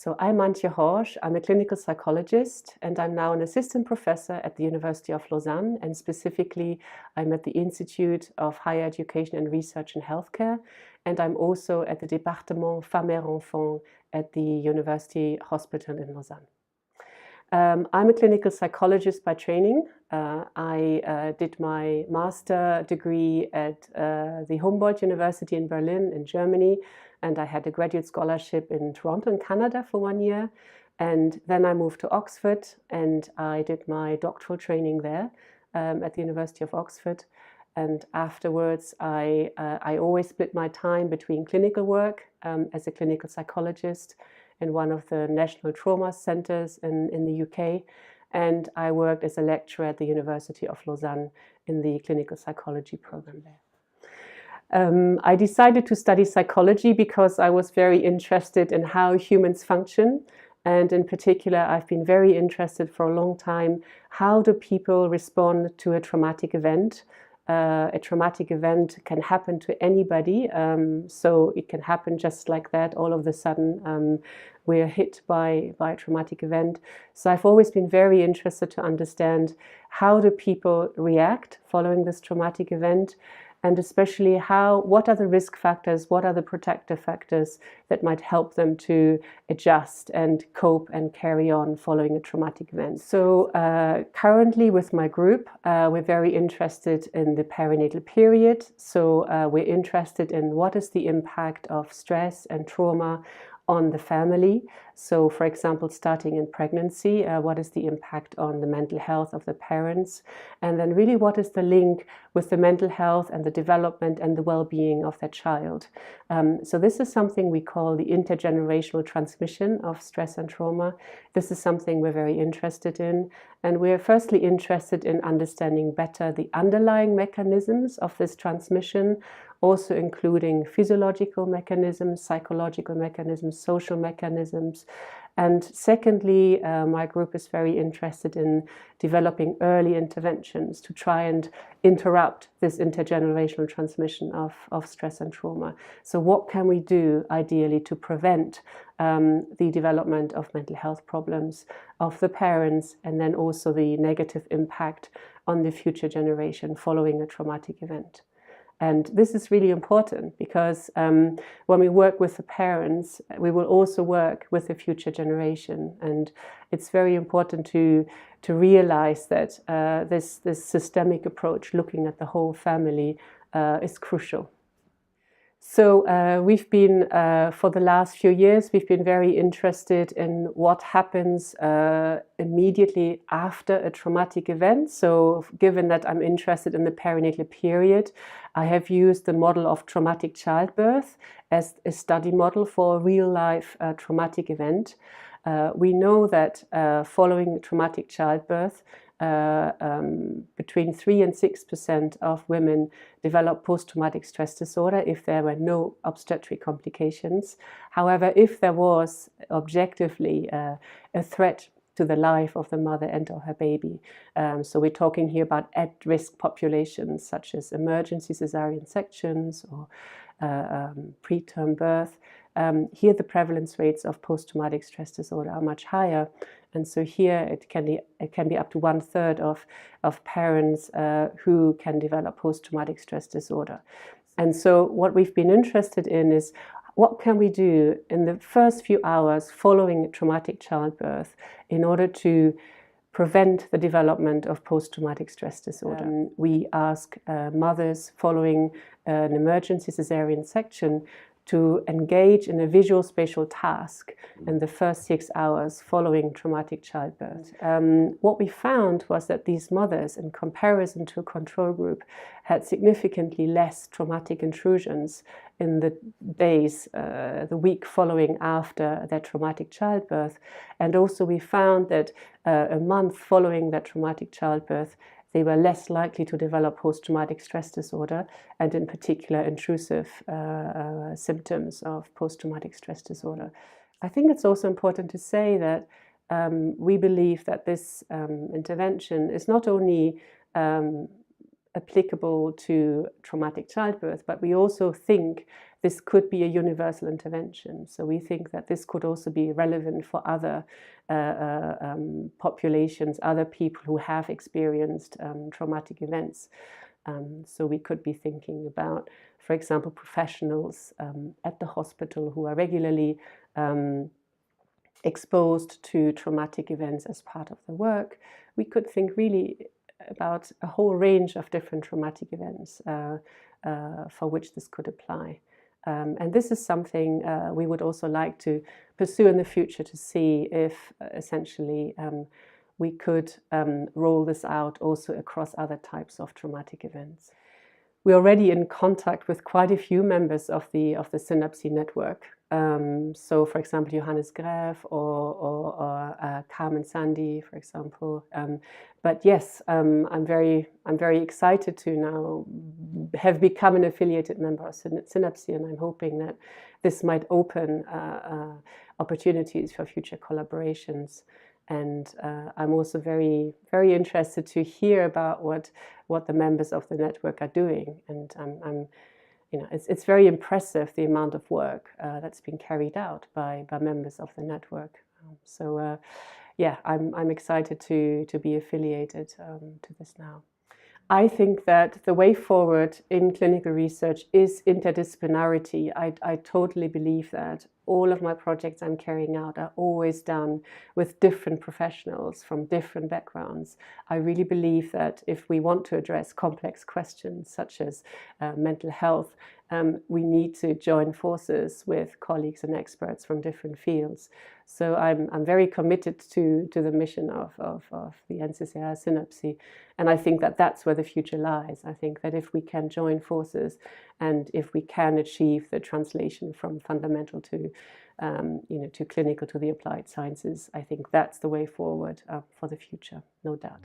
So I'm Antje Horsch, I'm a clinical psychologist, and I'm now an assistant professor at the University of Lausanne, and specifically I'm at the Institute of Higher Education and Research in Healthcare, and I'm also at the Département Femmes-Enfants at the University Hospital in Lausanne. I'm a clinical psychologist by training. I did my master degree at the Humboldt University in Berlin in Germany, and I had a graduate scholarship in Toronto in Canada for 1 year. And then I moved to Oxford and I did my doctoral training there at the University of Oxford. And afterwards, I always split my time between clinical work as a clinical psychologist in one of the national trauma centers in the UK. And I worked as a lecturer at the University of Lausanne in the clinical psychology program there. I decided to study psychology because I was very interested in how humans function. And in particular, I've been very interested for a long time, how do people respond to a traumatic event? A traumatic event can happen to anybody, so it can happen just like that. All of a sudden, we're hit by a traumatic event. So I've always been very interested to understand how do people react following this traumatic event, and especially what are the risk factors, what are the protective factors that might help them to adjust and cope and carry on following a traumatic event. So currently with my group, we're very interested in the perinatal period. So we're interested in what is the impact of stress and trauma on the family. So for example, starting in pregnancy, what is the impact on the mental health of the parents? And then really what is the link with the mental health and the development and the well-being of their child? So this is something we call the intergenerational transmission of stress and trauma. This is something we're very interested in. And we're firstly interested in understanding better the underlying mechanisms of this transmission, also including physiological mechanisms, psychological mechanisms, social mechanisms. And secondly, my group is very interested in developing early interventions to try and interrupt this intergenerational transmission of stress and trauma. So what can we do ideally to prevent the development of mental health problems of the parents, and then also the negative impact on the future generation following a traumatic event? And this is really important because when we work with the parents, we will also work with the future generation. And it's very important to realize that this systemic approach, looking at the whole family, is crucial. So we've been, for the last few years, we've been very interested in what happens immediately after a traumatic event. So given that I'm interested in the perinatal period, I have used the model of traumatic childbirth as a study model for a real-life traumatic event. We know that following traumatic childbirth, between 3 and 6% of women develop post-traumatic stress disorder if there were no obstetric complications. However, if there was objectively a threat to the life of the mother and or her baby, so we're talking here about at-risk populations such as emergency cesarean sections or preterm birth, here the prevalence rates of post-traumatic stress disorder are much higher. And so here it can be up to 1/3 of parents who can develop post-traumatic stress disorder. And so what we've been interested in is what can we do in the first few hours following traumatic childbirth in order to prevent the development of post-traumatic stress disorder. We ask mothers following an emergency cesarean section to engage in a visual spatial task in the first 6 hours following traumatic childbirth. What we found was that these mothers, in comparison to a control group, had significantly less traumatic intrusions in the days, the week following after their traumatic childbirth. And also we found that a month following that traumatic childbirth, they were less likely to develop post-traumatic stress disorder, and in particular intrusive symptoms of post-traumatic stress disorder. I think it's also important to say that we believe that this intervention is not only applicable to traumatic childbirth, but we also think this could be a universal intervention. So we think that this could also be relevant for other populations, other people who have experienced traumatic events. So we could be thinking about, for example, professionals at the hospital who are regularly exposed to traumatic events as part of their work. We could think really about a whole range of different traumatic events for which this could apply. And this is something we would also like to pursue in the future, to see if essentially we could roll this out also across other types of traumatic events. We're already in contact with quite a few members of the Synapsy network. So, for example, Johannes Graf or Carmen Sandy, for example. But yes, I'm very excited to now have become an affiliated member of Synapsy, and I'm hoping that this might open opportunities for future collaborations. And I'm also very interested to hear about what the members of the network are doing. And it's very impressive, the amount of work that's been carried out by members of the network. So yeah, I'm excited to be affiliated to this now. I think that the way forward in clinical research is interdisciplinarity. I totally believe that. All of my projects I'm carrying out are always done with different professionals from different backgrounds. I really believe that if we want to address complex questions such as mental health, we need to join forces with colleagues and experts from different fields. So I'm very committed to the mission of the NCCR-Synapsy, and I think that that's where the future lies. I think that if we can join forces and if we can achieve the translation from fundamental to to clinical, to the applied sciences, I think that's the way forward for the future, no doubt.